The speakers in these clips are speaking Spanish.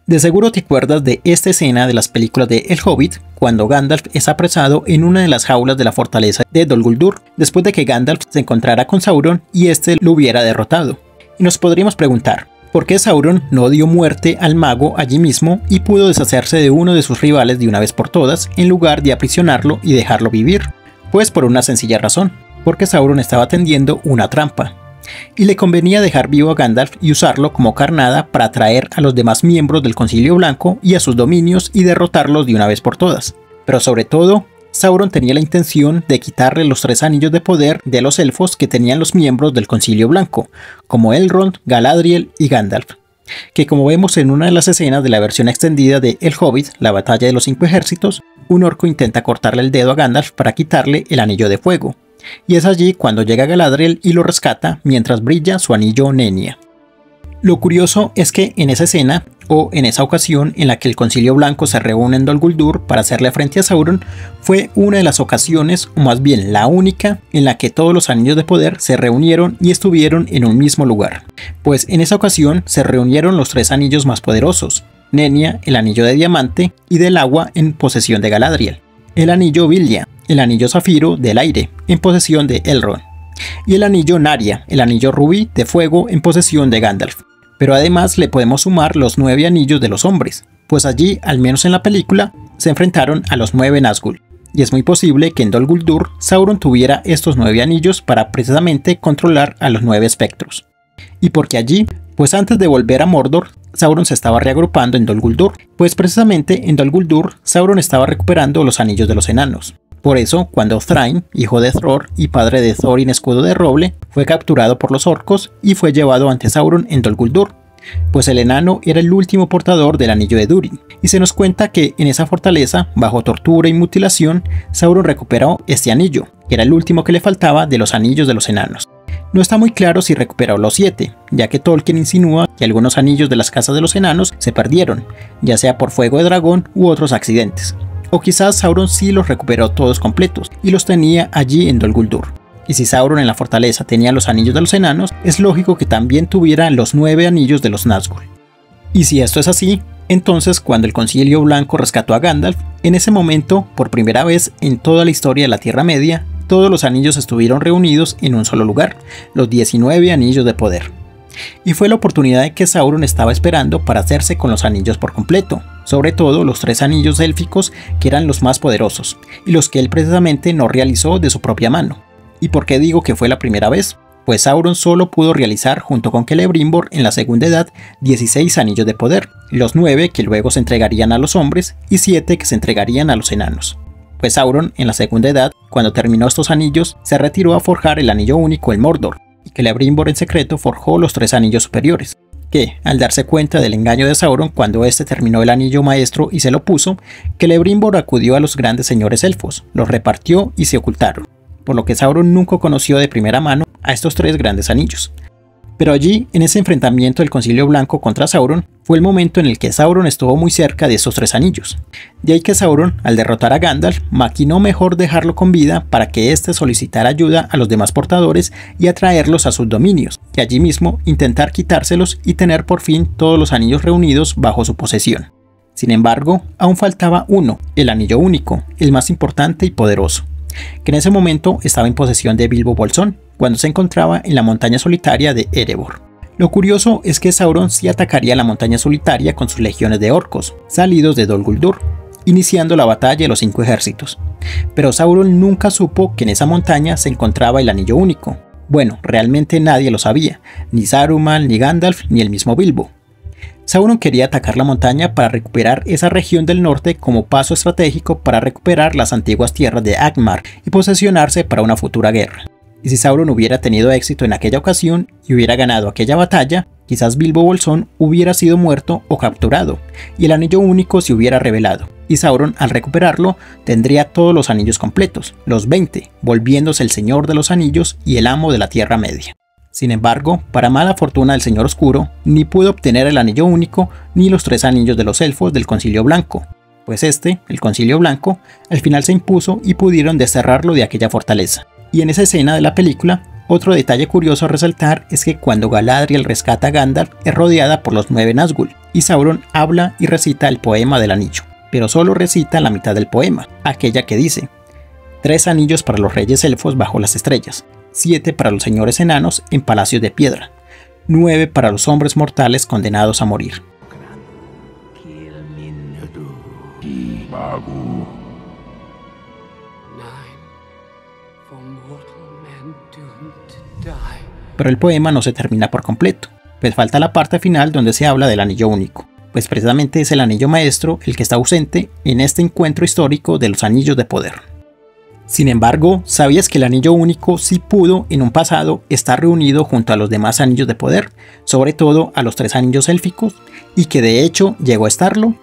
De seguro te acuerdas de esta escena de las películas de El Hobbit, cuando Gandalf es apresado en una de las jaulas de la fortaleza de Dol Guldur, después de que Gandalf se encontrara con Sauron y este lo hubiera derrotado. Y nos podríamos preguntar, ¿por qué Sauron no dio muerte al mago allí mismo y pudo deshacerse de uno de sus rivales de una vez por todas, en lugar de aprisionarlo y dejarlo vivir? Pues por una sencilla razón, porque Sauron estaba tendiendo una trampa, y le convenía dejar vivo a Gandalf y usarlo como carnada para atraer a los demás miembros del Concilio Blanco y a sus dominios y derrotarlos de una vez por todas. Pero sobre todo, Sauron tenía la intención de quitarle los 3 anillos de poder de los elfos que tenían los miembros del Concilio Blanco, como Elrond, Galadriel y Gandalf, que como vemos en una de las escenas de la versión extendida de El Hobbit, la batalla de los 5 ejércitos, un orco intenta cortarle el dedo a Gandalf para quitarle el anillo de fuego. Y es allí cuando llega Galadriel y lo rescata mientras brilla su anillo Nenya. Lo curioso es que en esa escena, o en esa ocasión en la que el Concilio Blanco se reúne en Dol Guldur para hacerle frente a Sauron, fue una de las ocasiones, o más bien la única, en la que todos los anillos de poder se reunieron y estuvieron en un mismo lugar. Pues en esa ocasión se reunieron los 3 anillos más poderosos, Nenya, el anillo de diamante y del agua en posesión de Galadriel, el anillo Vilya, el anillo zafiro del aire, en posesión de Elrond, y el anillo Narya, el anillo rubí de fuego en posesión de Gandalf. Pero además le podemos sumar los 9 anillos de los hombres, pues allí, al menos en la película, se enfrentaron a los 9 Nazgûl, y es muy posible que en Dol Guldur Sauron tuviera estos 9 anillos para precisamente controlar a los 9 espectros. ¿Y por qué allí? Pues antes de volver a Mordor, Sauron se estaba reagrupando en Dol Guldur, pues precisamente en Dol Guldur Sauron estaba recuperando los anillos de los enanos. Por eso, cuando Thrain, hijo de Thror y padre de Thorin Escudo de Roble, fue capturado por los orcos y fue llevado ante Sauron en Dol Guldur, pues el enano era el último portador del anillo de Durin, y se nos cuenta que en esa fortaleza, bajo tortura y mutilación, Sauron recuperó este anillo, que era el último que le faltaba de los anillos de los enanos. No está muy claro si recuperó los 7, ya que Tolkien insinúa que algunos anillos de las casas de los enanos se perdieron, ya sea por fuego de dragón u otros accidentes. O quizás Sauron sí los recuperó todos completos y los tenía allí en Dol Guldur. Y si Sauron en la fortaleza tenía los anillos de los enanos, es lógico que también tuviera los 9 anillos de los Nazgûl. Y si esto es así, entonces cuando el Concilio Blanco rescató a Gandalf, en ese momento, por primera vez en toda la historia de la Tierra Media, todos los anillos estuvieron reunidos en un solo lugar, los 19 anillos de poder. Y fue la oportunidad que Sauron estaba esperando para hacerse con los anillos por completo, sobre todo los 3 anillos élficos que eran los más poderosos, y los que él precisamente no realizó de su propia mano. ¿Y por qué digo que fue la primera vez? Pues Sauron solo pudo realizar junto con Celebrimbor en la Segunda Edad 16 anillos de poder, los 9 que luego se entregarían a los hombres y 7 que se entregarían a los enanos. Pues Sauron en la Segunda Edad, cuando terminó estos anillos, se retiró a forjar el anillo único en Mordor, y Celebrimbor en secreto forjó los 3 anillos superiores, que, al darse cuenta del engaño de Sauron cuando este terminó el anillo maestro y se lo puso, Celebrimbor acudió a los grandes señores elfos, los repartió y se ocultaron, por lo que Sauron nunca conoció de primera mano a estos 3 grandes anillos. Pero allí, en ese enfrentamiento del Concilio Blanco contra Sauron, fue el momento en el que Sauron estuvo muy cerca de estos 3 anillos. De ahí que Sauron, al derrotar a Gandalf, maquinó mejor dejarlo con vida para que éste solicitara ayuda a los demás portadores y atraerlos a sus dominios, y allí mismo intentar quitárselos y tener por fin todos los anillos reunidos bajo su posesión. Sin embargo, aún faltaba uno, el anillo único, el más importante y poderoso, que en ese momento estaba en posesión de Bilbo Bolsón, cuando se encontraba en la montaña solitaria de Erebor. Lo curioso es que Sauron sí atacaría la montaña solitaria con sus legiones de orcos, salidos de Dol Guldur, iniciando la batalla de los 5 ejércitos. Pero Sauron nunca supo que en esa montaña se encontraba el anillo único. Bueno, realmente nadie lo sabía, ni Saruman, ni Gandalf, ni el mismo Bilbo. Sauron quería atacar la montaña para recuperar esa región del norte como paso estratégico para recuperar las antiguas tierras de Angmar y posesionarse para una futura guerra. Y si Sauron hubiera tenido éxito en aquella ocasión y hubiera ganado aquella batalla, quizás Bilbo Bolsón hubiera sido muerto o capturado, y el anillo único se hubiera revelado, y Sauron al recuperarlo tendría todos los anillos completos, los 20, volviéndose el señor de los anillos y el amo de la Tierra Media. Sin embargo, para mala fortuna del Señor Oscuro, ni pudo obtener el anillo único ni los 3 anillos de los elfos del Concilio Blanco, pues el Concilio Blanco, al final se impuso y pudieron desterrarlo de aquella fortaleza. Y en esa escena de la película, Otro detalle curioso a resaltar es que cuando Galadriel rescata a Gandalf es rodeada por los 9 Nazgûl, y Sauron habla y recita el poema del anillo, pero solo recita la mitad del poema, aquella que dice: 3 anillos para los reyes elfos bajo las estrellas, 7 para los señores enanos en palacios de piedra, 9 para los hombres mortales condenados a morir. Pero el poema no se termina por completo, pues falta la parte final donde se habla del anillo único, pues precisamente es el anillo maestro el que está ausente en este encuentro histórico de los anillos de poder. Sin embargo, ¿sabías que el anillo único sí pudo en un pasado estar reunido junto a los demás anillos de poder, sobre todo a los 3 anillos élficos, y que de hecho llegó a estarlo?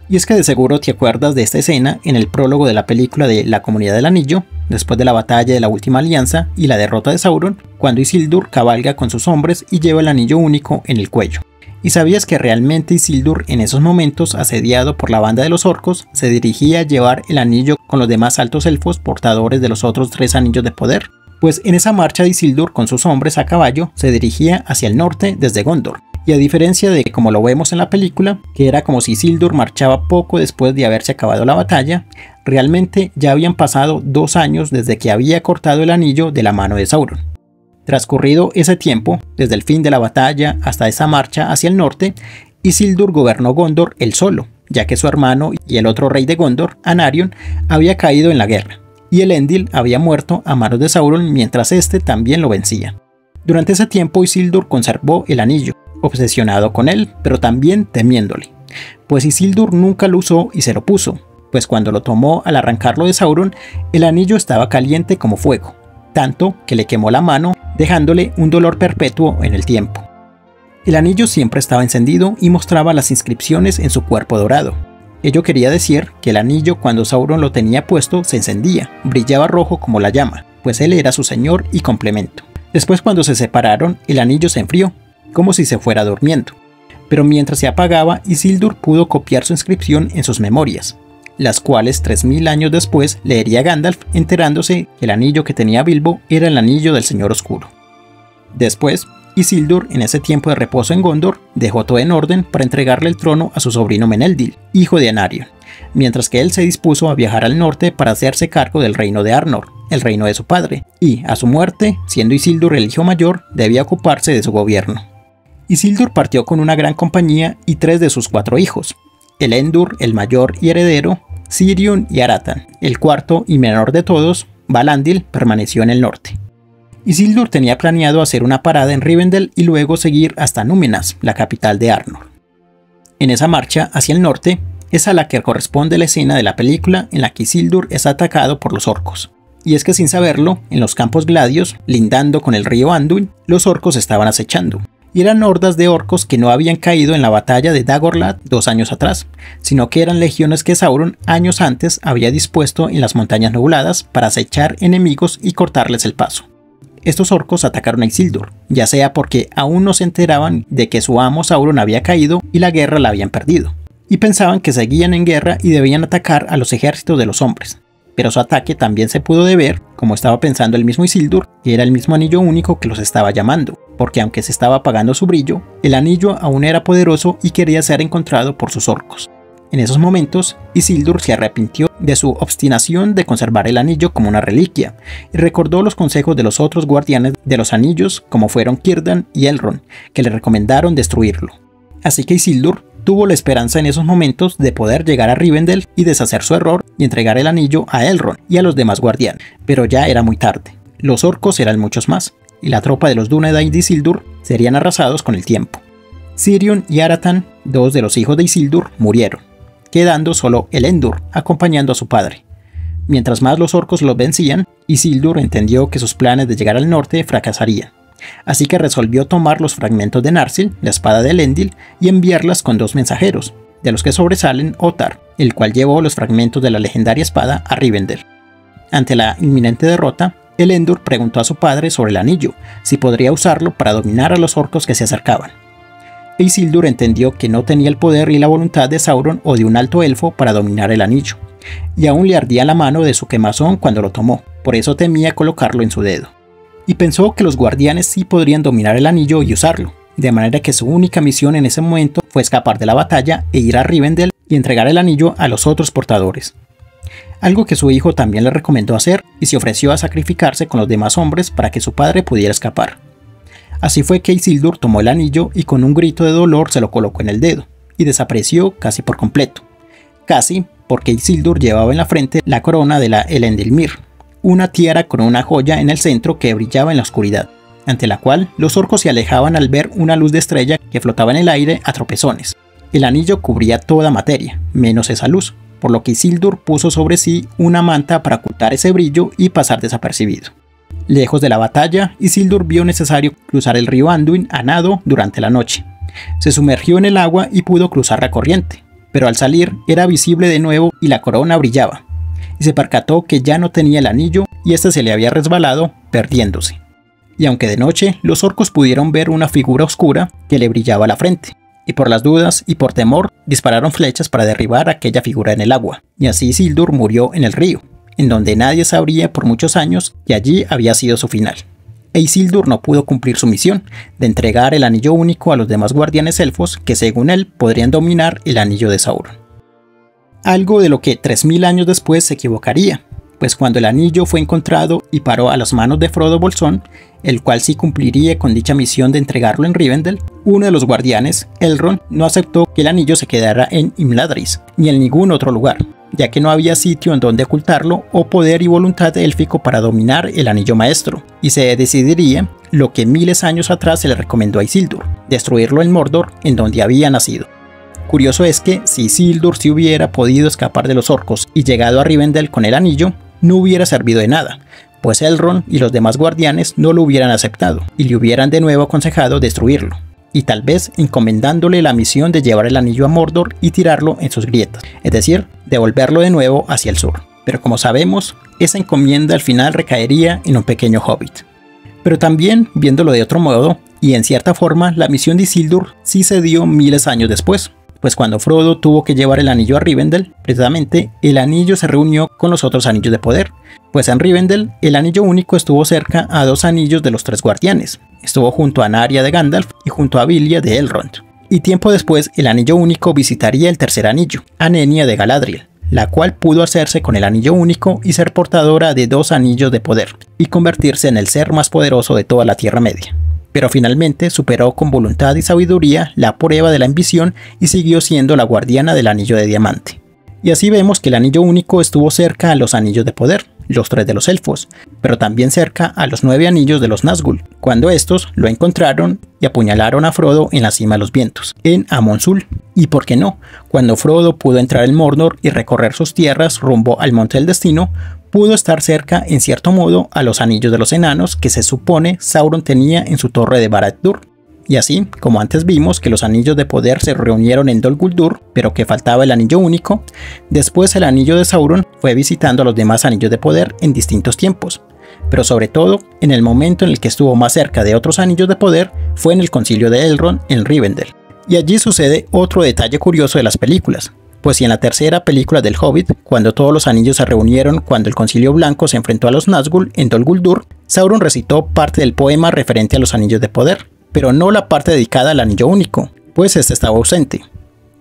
Y es que de seguro te acuerdas de esta escena en el prólogo de la película de La Comunidad del Anillo, después de la batalla de la Última Alianza y la derrota de Sauron, cuando Isildur cabalga con sus hombres y lleva el anillo único en el cuello. ¿Y sabías que realmente Isildur en esos momentos, asediado por la banda de los orcos, se dirigía a llevar el anillo con los demás altos elfos portadores de los otros 3 anillos de poder? Pues en esa marcha de Isildur con sus hombres a caballo se dirigía hacia el norte desde Gondor. Y a diferencia de como lo vemos en la película, que era como si Isildur marchaba poco después de haberse acabado la batalla, realmente ya habían pasado 2 años desde que había cortado el anillo de la mano de Sauron. Transcurrido ese tiempo, desde el fin de la batalla hasta esa marcha hacia el norte, Isildur gobernó Gondor él solo, ya que su hermano y el otro rey de Gondor, Anarion, había caído en la guerra, y Elendil había muerto a manos de Sauron mientras este también lo vencía. Durante ese tiempo Isildur conservó el anillo, obsesionado con él, pero también temiéndole, pues Isildur nunca lo usó y se lo puso, pues cuando lo tomó al arrancarlo de Sauron, el anillo estaba caliente como fuego, tanto que le quemó la mano, dejándole un dolor perpetuo en el tiempo. El anillo siempre estaba encendido y mostraba las inscripciones en su cuerpo dorado. Ello quería decir que el anillo, cuando Sauron lo tenía puesto, se encendía, brillaba rojo como la llama, pues él era su señor y complemento. Después, cuando se separaron, el anillo se enfrió, como si se fuera durmiendo. Pero mientras se apagaba, Isildur pudo copiar su inscripción en sus memorias, las cuales 3000 años después leería Gandalf, enterándose que el anillo que tenía Bilbo era el anillo del Señor Oscuro. Después, Isildur, en ese tiempo de reposo en Gondor, dejó todo en orden para entregarle el trono a su sobrino Meneldil, hijo de Anarion, mientras que él se dispuso a viajar al norte para hacerse cargo del reino de Arnor, el reino de su padre, y, a su muerte, siendo Isildur el hijo mayor, debía ocuparse de su gobierno. Isildur partió con una gran compañía y 3 de sus 4 hijos, Elendil, el mayor y heredero, Cirion y Aratan. El cuarto y menor de todos, Valandil, permaneció en el norte. Isildur tenía planeado hacer una parada en Rivendell y luego seguir hasta Númenas, la capital de Arnor. En esa marcha hacia el norte es a la que corresponde la escena de la película en la que Isildur es atacado por los orcos. Y es que sin saberlo, en los campos gladios, lindando con el río Anduin, los orcos estaban acechando. Y eran hordas de orcos que no habían caído en la batalla de Dagorlad 2 años atrás, sino que eran legiones que Sauron años antes había dispuesto en las montañas nubladas para acechar enemigos y cortarles el paso. Estos orcos atacaron a Isildur, ya sea porque aún no se enteraban de que su amo Sauron había caído y la guerra la habían perdido, y pensaban que seguían en guerra y debían atacar a los ejércitos de los hombres. Pero su ataque también se pudo deber, como estaba pensando el mismo Isildur, que era el mismo anillo único que los estaba llamando, porque aunque se estaba apagando su brillo, el anillo aún era poderoso y quería ser encontrado por sus orcos. En esos momentos, Isildur se arrepintió de su obstinación de conservar el anillo como una reliquia, y recordó los consejos de los otros guardianes de los anillos, como fueron Círdan y Elrond, que le recomendaron destruirlo. Así que Isildur tuvo la esperanza en esos momentos de poder llegar a Rivendell y deshacer su error y entregar el anillo a Elrond y a los demás guardianes, pero ya era muy tarde. Los orcos eran muchos más, y la tropa de los Dúnedain de Isildur serían arrasados con el tiempo. Cirion y Aratan, 2 de los hijos de Isildur, murieron, quedando solo Elendil acompañando a su padre. Mientras más los orcos los vencían, Isildur entendió que sus planes de llegar al norte fracasarían. Así que resolvió tomar los fragmentos de Narsil, la espada de Elendil, y enviarlas con 2 mensajeros, de los que sobresalen Otar, el cual llevó los fragmentos de la legendaria espada a Rivendell. Ante la inminente derrota, Elendil preguntó a su padre sobre el anillo, si podría usarlo para dominar a los orcos que se acercaban. Isildur entendió que no tenía el poder y la voluntad de Sauron o de un alto elfo para dominar el anillo, y aún le ardía la mano de su quemazón cuando lo tomó, por eso temía colocarlo en su dedo. y pensó que los guardianes sí podrían dominar el anillo y usarlo, de manera que su única misión en ese momento fue escapar de la batalla e ir a Rivendell y entregar el anillo a los otros portadores. Algo que su hijo también le recomendó hacer y se ofreció a sacrificarse con los demás hombres para que su padre pudiera escapar. Así fue que Isildur tomó el anillo y con un grito de dolor se lo colocó en el dedo, y desapareció casi por completo. Casi porque Isildur llevaba en la frente la corona de la Elendilmir, una tiara con una joya en el centro que brillaba en la oscuridad, ante la cual los orcos se alejaban al ver una luz de estrella que flotaba en el aire a tropezones. El anillo cubría toda materia, menos esa luz, por lo que Isildur puso sobre sí una manta para ocultar ese brillo y pasar desapercibido. Lejos de la batalla, Isildur vio necesario cruzar el río Anduin a nado durante la noche. Se sumergió en el agua y pudo cruzar la corriente, pero al salir era visible de nuevo y la corona brillaba, y se percató que ya no tenía el anillo y este se le había resbalado, perdiéndose. Y aunque de noche, los orcos pudieron ver una figura oscura que le brillaba la frente, y por las dudas y por temor dispararon flechas para derribar a aquella figura en el agua, y así Isildur murió en el río, en donde nadie sabría por muchos años que allí había sido su final. E Isildur no pudo cumplir su misión de entregar el anillo único a los demás guardianes elfos que según él podrían dominar el anillo de Sauron. Algo de lo que 3000 años después se equivocaría, pues cuando el anillo fue encontrado y paró a las manos de Frodo Bolsón, el cual sí cumpliría con dicha misión de entregarlo en Rivendell, uno de los guardianes, Elrond, no aceptó que el anillo se quedara en Imladris, ni en ningún otro lugar, ya que no había sitio en donde ocultarlo o poder y voluntad élfico para dominar el anillo maestro, y se decidiría lo que miles de años atrás se le recomendó a Isildur, destruirlo en Mordor, en donde había nacido. Curioso es que si Isildur sí hubiera podido escapar de los orcos y llegado a Rivendell con el anillo, no hubiera servido de nada, pues Elrond y los demás guardianes no lo hubieran aceptado y le hubieran de nuevo aconsejado destruirlo, y tal vez encomendándole la misión de llevar el anillo a Mordor y tirarlo en sus grietas, es decir, devolverlo de nuevo hacia el sur. Pero como sabemos, esa encomienda al final recaería en un pequeño hobbit. Pero también, viéndolo de otro modo, y en cierta forma, la misión de Isildur sí se dio miles de años después, pues cuando Frodo tuvo que llevar el anillo a Rivendell, precisamente el anillo se reunió con los otros anillos de poder, pues en Rivendell el anillo único estuvo cerca a 2 anillos de los 3 guardianes, estuvo junto a Narya de Gandalf y junto a Vilia de Elrond, y tiempo después el anillo único visitaría el tercer anillo, a Nenya de Galadriel, la cual pudo hacerse con el anillo único y ser portadora de 2 anillos de poder, y convertirse en el ser más poderoso de toda la Tierra Media. Pero finalmente superó con voluntad y sabiduría la prueba de la ambición y siguió siendo la guardiana del anillo de diamante. Y así vemos que el anillo único estuvo cerca a los anillos de poder, los 3 de los elfos, pero también cerca a los 9 anillos de los Nazgûl, cuando estos lo encontraron y apuñalaron a Frodo en la cima de los vientos, en Amon Sul. Y por qué no, cuando Frodo pudo entrar en Mordor y recorrer sus tierras rumbo al Monte del Destino, pudo estar cerca en cierto modo a los anillos de los enanos que se supone Sauron tenía en su torre de Barad-dûr. Y así, como antes vimos que los anillos de poder se reunieron en Dol Guldur, pero que faltaba el anillo único, después el anillo de Sauron fue visitando a los demás anillos de poder en distintos tiempos. Pero sobre todo, en el momento en el que estuvo más cerca de otros anillos de poder fue en el concilio de Elrond en Rivendell. Y allí sucede otro detalle curioso de las películas. Pues si en la tercera película del Hobbit, cuando todos los anillos se reunieron cuando el Concilio Blanco se enfrentó a los Nazgûl en Dol Guldur, Sauron recitó parte del poema referente a los anillos de poder, pero no la parte dedicada al anillo único, pues este estaba ausente.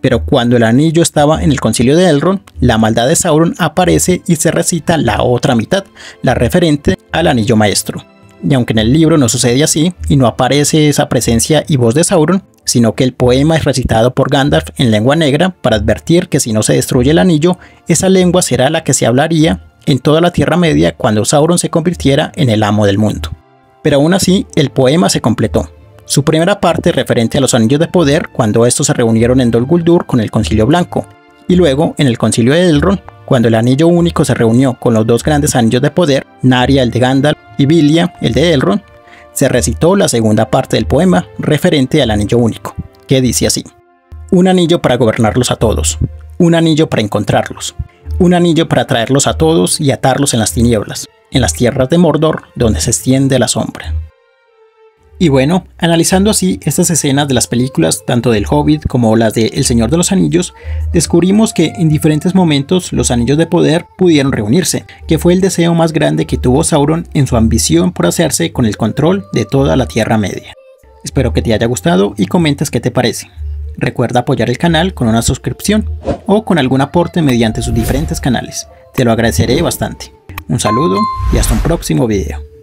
Pero cuando el anillo estaba en el concilio de Elrond, la maldad de Sauron aparece y se recita la otra mitad, la referente al anillo maestro. Y aunque en el libro no sucede así, y no aparece esa presencia y voz de Sauron, sino que el poema es recitado por Gandalf en lengua negra para advertir que si no se destruye el anillo, esa lengua será la que se hablaría en toda la Tierra Media cuando Sauron se convirtiera en el amo del mundo. Pero aún así, el poema se completó. Su primera parte referente a los anillos de poder cuando estos se reunieron en Dol Guldur con el Concilio Blanco, y luego en el Concilio de Elrond, cuando el anillo único se reunió con los 2 grandes anillos de poder, Narya el de Gandalf y Vilia el de Elrond, se recitó la segunda parte del poema referente al anillo único, que dice así: un anillo para gobernarlos a todos, un anillo para encontrarlos, un anillo para traerlos a todos y atarlos en las tinieblas, en las tierras de Mordor donde se extiende la sombra. Y bueno, analizando así estas escenas de las películas, tanto del Hobbit como las de El Señor de los Anillos, descubrimos que en diferentes momentos los anillos de poder pudieron reunirse, que fue el deseo más grande que tuvo Sauron en su ambición por hacerse con el control de toda la Tierra Media. Espero que te haya gustado y comentes qué te parece. Recuerda apoyar el canal con una suscripción o con algún aporte mediante sus diferentes canales. Te lo agradeceré bastante. Un saludo y hasta un próximo video.